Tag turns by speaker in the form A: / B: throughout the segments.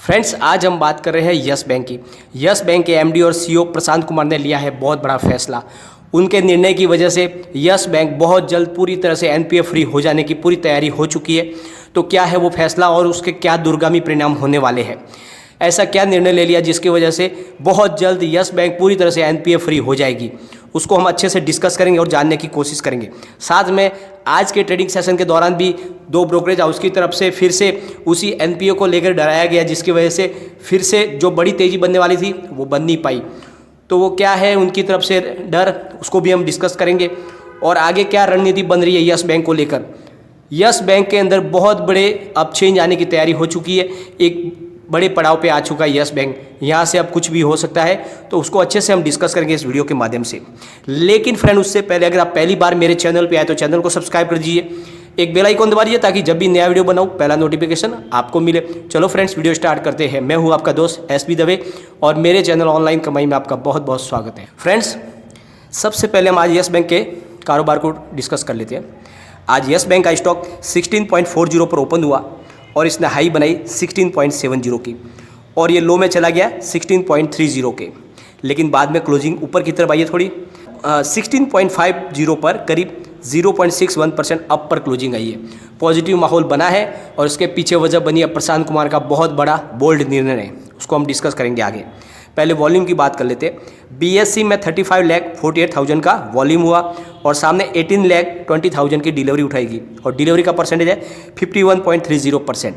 A: Friends, आज हम बात कर रहे हैं यस बैंक की। यस बैंक के एमडी और सीईओ प्रशांत कुमार ने लिया है बहुत बड़ा फैसला। उनके निर्णय की वजह से यस बैंक बहुत जल्द पूरी तरह से एनपीए फ्री हो जाने की पूरी तैयारी हो चुकी है। तो क्या है वो फैसला और उसके क्या दूरगामी परिणाम होने वाले हैं? ऐसा क्या निर्णय ले लिया जिसकी वजह से बहुत जल्द यस बैंक पूरी तरह से एनपीए फ्री हो जाएगी? उसको हम अच्छे से डिस्कस करेंगे और जानने की कोशिश करेंगे। साथ में आज के ट्रेडिंग सेशन के दौरान भी दो ब्रोकरेज हाउस की तरफ से फिर से उसी एनपीए को लेकर डराया गया, जिसकी वजह से फिर से जो बड़ी तेज़ी बनने वाली थी वो बन नहीं पाई। तो वो क्या है उनकी तरफ से डर, उसको भी हम डिस्कस करेंगे। और आगे क्या रणनीति बन रही है यस बैंक को लेकर। यस बैंक के अंदर बहुत बड़े अब चेंज आने की तैयारी हो चुकी है। एक बड़े पड़ाव पे आ चुका है यस बैंक। यहाँ से अब कुछ भी हो सकता है, तो उसको अच्छे से हम डिस्कस करेंगे इस वीडियो के माध्यम से। लेकिन फ्रेंड, उससे पहले अगर आप पहली बार मेरे चैनल पे आए तो चैनल को सब्सक्राइब कर दीजिए, एक बेल आइकन दबा दीजिए ताकि जब भी नया वीडियो बनाऊँ पहला नोटिफिकेशन आपको मिले। चलो फ्रेंड्स, वीडियो स्टार्ट करते हैं। मैं हूँ आपका दोस्त एसबी दवे और मेरे चैनल ऑनलाइन कमाई में आपका बहुत बहुत स्वागत है। फ्रेंड्स, सबसे पहले हम आज यस बैंक के कारोबार को डिस्कस कर लेते हैं। आज यस बैंक का स्टॉक 16.40 पर ओपन हुआ और इसने हाई बनाई 16.70 की और ये लो में चला गया 16.30 के। लेकिन बाद में क्लोजिंग ऊपर की तरफ आई है थोड़ी 16.50 पर करीब 0.61% अप पर क्लोजिंग आई है। पॉजिटिव माहौल बना है और उसके पीछे वजह बनी है प्रशांत कुमार का बहुत बड़ा बोल्ड निर्णय है। उसको हम डिस्कस करेंगे आगे। पहले वॉल्यूम की बात कर लेते हैं। बीएससी में 35,48,000 का वॉल्यूम हुआ और सामने 18,20,000 की डिलीवरी उठाएगी और डिलीवरी का परसेंटेज है 51.30%।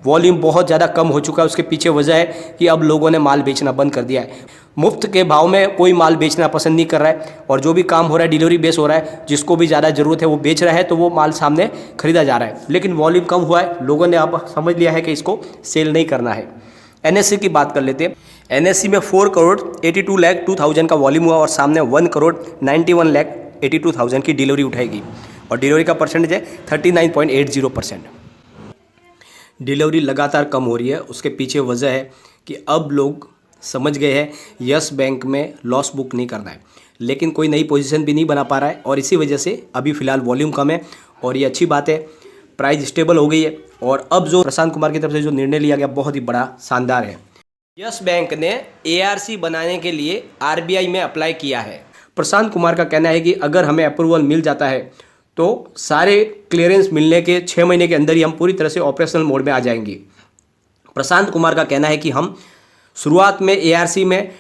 A: वॉल्यूम बहुत ज़्यादा कम हो चुका है। उसके पीछे वजह है कि अब लोगों ने माल बेचना बंद कर दिया है। मुफ्त के भाव में कोई माल बेचना पसंद नहीं कर रहा है और जो भी काम हो रहा है डिलीवरी बेस हो रहा है। जिसको भी ज़्यादा ज़रूरत है वो बेच रहा है, तो वो माल सामने खरीदा जा रहा है। लेकिन वॉल्यूम कम हुआ है, लोगों ने अब समझ लिया है कि इसको सेल नहीं करना है। एनएससी की बात कर लेते हैं। एनएससी में 4,82,02,000 का वॉल्यूम हुआ और सामने 1,91,82,000 की डिलीवरी उठाएगी और डिलीवरी का परसेंटेज है 39.80%। डिलीवरी लगातार कम हो रही है। उसके पीछे वजह है कि अब लोग समझ गए हैं यस बैंक में लॉस बुक नहीं करना है, लेकिन कोई नई पोजीशन भी नहीं बना पा रहा है और इसी वजह से अभी फ़िलहाल वॉल्यूम कम है और ये अच्छी बात है। प्राइस स्टेबल हो गई है और अब जो प्रशांत कुमार की तरफ से जो निर्णय लिया गया बहुत ही बड़ा शानदार है। यस बैंक ने एआरसी बनाने के लिए आरबीआई में अप्लाई किया है। प्रशांत कुमार का कहना है कि अगर हमें अप्रूवल मिल जाता है तो सारे क्लियरेंस मिलने के 6 महीने के अंदर ही हम पूरी तरह से ऑपरेशनल मोड में आ जाएंगे। प्रशांत कुमार का कहना है कि हम शुरुआत में एआरसी में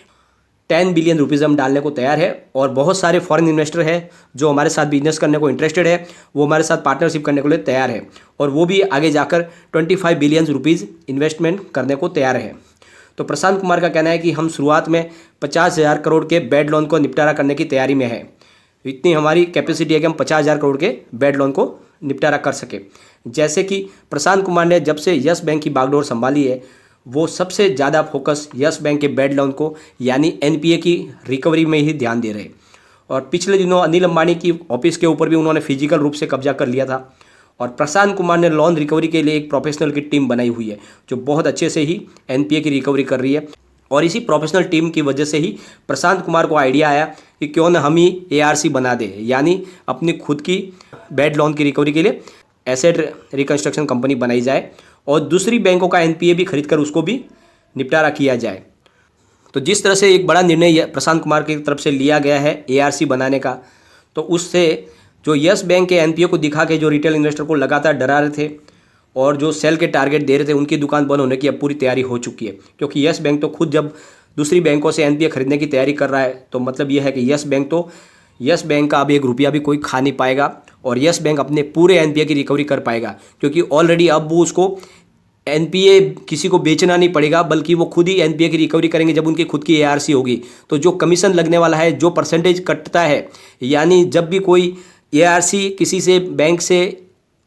A: 10 बिलियन रुपीज़ हम डालने को तैयार है और बहुत सारे फॉरेन इन्वेस्टर हैं जो हमारे साथ बिजनेस करने को इंटरेस्टेड है। वो हमारे साथ पार्टनरशिप करने के लिए तैयार है और वो भी आगे जाकर 25 बिलियन रुपीज़ इन्वेस्टमेंट करने को तैयार है। तो प्रशांत कुमार का कहना है कि हम शुरुआत में 50,000 करोड़ के बैड लोन को निपटारा करने की तैयारी में है। इतनी हमारी कैपेसिटी है कि हम 50,000 करोड़ के बैड लोन को निपटारा कर सके। जैसे कि प्रशांत कुमार ने जब से यस बैंक की बागडोर संभाली है, वो सबसे ज़्यादा फोकस यस बैंक के बैड लोन को यानी एनपीए की रिकवरी में ही ध्यान दे रहे हैं। और पिछले दिनों अनिल अंबानी की ऑफिस के ऊपर भी उन्होंने फिजिकल रूप से कब्जा कर लिया था और प्रशांत कुमार ने लोन रिकवरी के लिए एक प्रोफेशनल की टीम बनाई हुई है जो बहुत अच्छे से ही एनपीए की रिकवरी कर रही है। और इसी प्रोफेशनल टीम की वजह से ही प्रशांत कुमार को आइडिया आया कि क्यों न हम ही एआरसी बना दें, यानी अपनी खुद की बैड लोन की रिकवरी के लिए एसेट रिकंस्ट्रक्शन कंपनी बनाई जाए और दूसरी बैंकों का एनपीए भी खरीद कर उसको भी निपटारा किया जाए। तो जिस तरह से एक बड़ा निर्णय प्रशांत कुमार की तरफ से लिया गया है एआरसी बनाने का, तो उससे जो यस बैंक के एनपीए को दिखा के जो रिटेल इन्वेस्टर को लगातार डरा रहे थे और जो सेल के टारगेट दे रहे थे, उनकी दुकान बंद होने की अब पूरी तैयारी हो चुकी है। क्योंकि यस बैंक तो खुद जब दूसरी बैंकों से एनपीए खरीदने की तैयारी कर रहा है, तो मतलब यह है कि यस बैंक का अब 1 रुपया भी कोई खा नहीं पाएगा और यस बैंक अपने पूरे एनपीए की रिकवरी कर पाएगा। क्योंकि ऑलरेडी अब वो उसको एनपीए किसी को बेचना नहीं पड़ेगा, बल्कि वो खुद ही एनपीए की रिकवरी करेंगे। जब उनकी खुद की एआरसी होगी तो जो कमीशन लगने वाला है, जो परसेंटेज कटता है, यानी जब भी कोई एआरसी किसी से बैंक से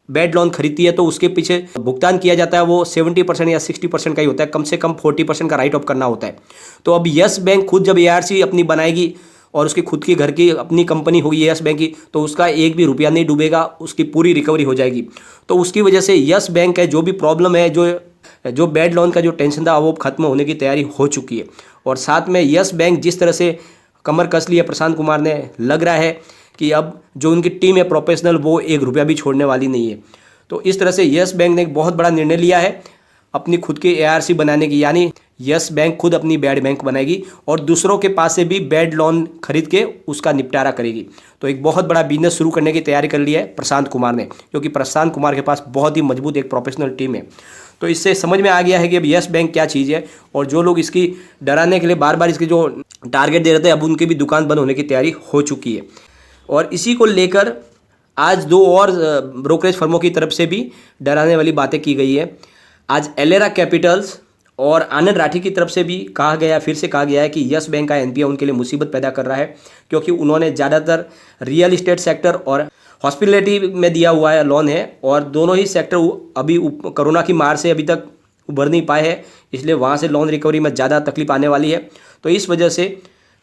A: बैड लोन खरीदती है तो उसके पीछे भुगतान किया जाता है वो 70% या 60% का ही होता है। कम से कम 40% का राइट ऑफ करना होता है। तो अब यस बैंक खुद जब एआरसी अपनी बनाएगी और उसकी खुद की घर की अपनी कंपनी होगी यस बैंक की, तो उसका 1 भी रुपया नहीं डूबेगा, उसकी पूरी रिकवरी हो जाएगी। तो उसकी वजह से यस बैंक है जो भी प्रॉब्लम है, जो बैड लोन का जो टेंशन था, वो खत्म होने की तैयारी हो चुकी है। और साथ में यस बैंक जिस तरह से कमर कस ली है प्रशांत कुमार ने, लग रहा है कि अब जो उनकी टीम है प्रोफेशनल, वो 1 रुपया भी छोड़ने वाली नहीं है। तो इस तरह से यस बैंक ने एक बहुत बड़ा निर्णय लिया है अपनी खुद की ARC बनाने की, यानी यस बैंक खुद अपनी बैड बैंक बनाएगी और दूसरों के पास से भी बैड लोन खरीद के उसका निपटारा करेगी। तो एक बहुत बड़ा बिजनेस शुरू करने की तैयारी कर ली है प्रशांत कुमार ने, क्योंकि प्रशांत कुमार के पास बहुत ही मजबूत एक प्रोफेशनल टीम है। तो इससे समझ में आ गया है कि अब यस बैंक क्या चीज़ है, और जो लोग इसकी डराने के लिए बार बार इसके जो टारगेट दे रहे थे, अब उनकी भी दुकान बंद होने की तैयारी हो चुकी है। और इसी को लेकर आज दो और ब्रोकरेज फर्मों की तरफ से भी डराने वाली बातें की गई है। आज एलेरा कैपिटल्स और आनंद राठी की तरफ से भी कहा गया, फिर से कहा गया है कि यस बैंक का NPA उनके लिए मुसीबत पैदा कर रहा है, क्योंकि उन्होंने ज़्यादातर रियल इस्टेट सेक्टर और हॉस्पिटलिटी में दिया हुआ है लोन है, और दोनों ही सेक्टर अभी कोरोना की मार से अभी तक उभर नहीं पाए हैं, इसलिए वहाँ से लोन रिकवरी में ज़्यादा तकलीफ आने वाली है। तो इस वजह से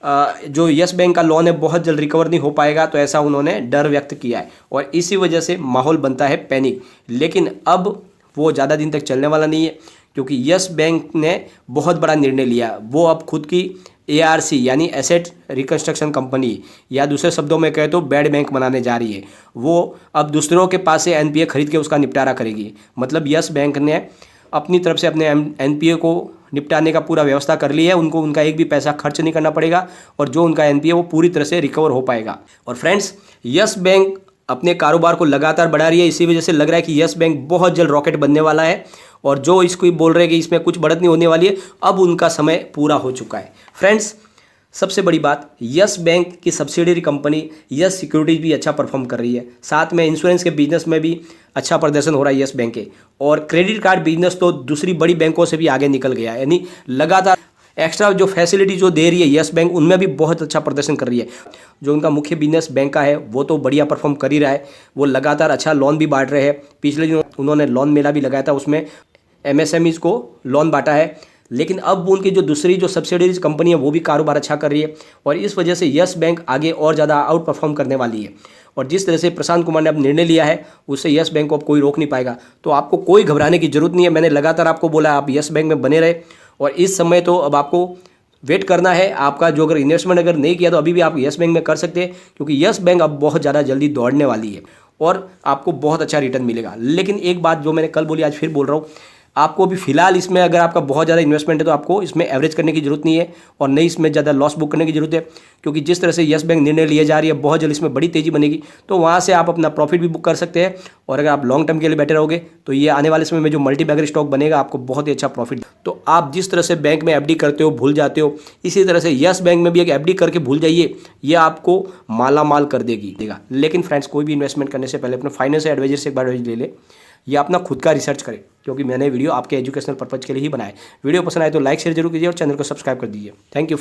A: जो यस बैंक का लोन है बहुत जल्द रिकवर नहीं हो पाएगा, तो ऐसा उन्होंने डर व्यक्त किया है, और इसी वजह से माहौल बनता है पैनिक। लेकिन अब वो ज़्यादा दिन तक चलने वाला नहीं है, क्योंकि यस बैंक ने बहुत बड़ा निर्णय लिया। वो अब खुद की ARC यानी एसेट रिकंस्ट्रक्शन कंपनी, या दूसरे शब्दों में कहे तो बैड बैंक बनाने जा रही है। वो अब दूसरों के पास से NPA खरीद के उसका निपटारा करेगी। मतलब यस बैंक ने अपनी तरफ से अपने NPA को निपटाने का पूरा व्यवस्था कर ली है, उनको उनका एक भी पैसा खर्च नहीं करना पड़ेगा, और जो उनका NPA वो पूरी तरह से रिकवर हो पाएगा। और फ्रेंड्स, यस बैंक अपने कारोबार को लगातार बढ़ा रही है, इसी वजह से लग रहा है कि यस बैंक बहुत जल्द रॉकेट बनने वाला है, और जो इसको बोल रहे हैं कि इसमें कुछ बढ़त नहीं होने वाली है, अब उनका समय पूरा हो चुका है। फ्रेंड्स, सबसे बड़ी बात, यस बैंक की सब्सिडियरी कंपनी यस सिक्योरिटीज भी अच्छा परफॉर्म कर रही है, साथ में इंश्योरेंस के बिजनेस में भी अच्छा प्रदर्शन हो रहा है यस बैंक के, और क्रेडिट कार्ड बिजनेस तो दूसरी बड़ी बैंकों से भी आगे निकल गया है, यानी लगातार एक्स्ट्रा जो फैसिलिटी जो दे रही है यस बैंक, उनमें भी बहुत अच्छा प्रदर्शन कर रही है। जो उनका मुख्य बिजनेस बैंक का है वो तो बढ़िया परफॉर्म कर ही रहा है, वो लगातार अच्छा लोन भी बांट रहे हैं। पिछले दिनों उन्होंने लोन मेला भी लगाया था, उसमें MSMEs को लोन बांटा है। लेकिन अब उनकी जो दूसरी जो सब्सिडीज कंपनी है वो भी कारोबार अच्छा कर रही है, और इस वजह से यस बैंक आगे और ज़्यादा आउट परफॉर्म करने वाली है। और जिस तरह से प्रशांत कुमार ने अब निर्णय लिया है, उससे यस बैंक को अब कोई रोक नहीं पाएगा। तो आपको कोई घबराने की जरूरत नहीं है। मैंने लगातार आपको बोला आप यस बैंक में बने रहे, और इस समय तो अब आपको वेट करना है। आपका जो अगर इन्वेस्टमेंट अगर नहीं किया तो अभी भी आप यस बैंक में कर सकते हैं, क्योंकि यस बैंक अब बहुत ज़्यादा जल्दी दौड़ने वाली है और आपको बहुत अच्छा रिटर्न मिलेगा। लेकिन एक बात जो मैंने कल बोली आज फिर बोल रहा हूँ, आपको भी फिलहाल इसमें अगर आपका बहुत ज़्यादा इन्वेस्टमेंट है तो आपको इसमें एवरेज करने की जरूरत नहीं है, और नहीं इसमें ज़्यादा लॉस बुक करने की जरूरत है, क्योंकि जिस तरह से यस बैंक निर्णय लिए जा रही है बहुत जल्द इसमें बड़ी तेज़ी बनेगी, तो वहाँ से आप अपना प्रॉफिट भी बुक कर सकते हैं। और अगर आप लॉन्ग टर्म के लिए बैठे रहोगे तो ये आने वाले समय में जो मल्टी बैगर स्टॉक बनेगा आपको बहुत ही अच्छा प्रॉफिट। तो आप जिस तरह से बैंक में FD करते हो भूल जाते हो, इसी तरह से यस बैंक में भी एक FD करके भूल जाइए, ये आपको माला माल कर देगी। लेकिन फ्रेंड्स, कोई भी इन्वेस्टमेंट करने से पहले अपने फाइनेंशियल एडवाइजर से एक बार एडवाइस ले ले, या अपना खुद का रिसर्च करें, क्योंकि मैंने वीडियो आपके एजुकेशनल पर्पज के लिए ही बनाया है। वीडियो पसंद आए तो लाइक शेयर जरूर कीजिए और चैनल को सब्सक्राइब कर दीजिए। Thank you.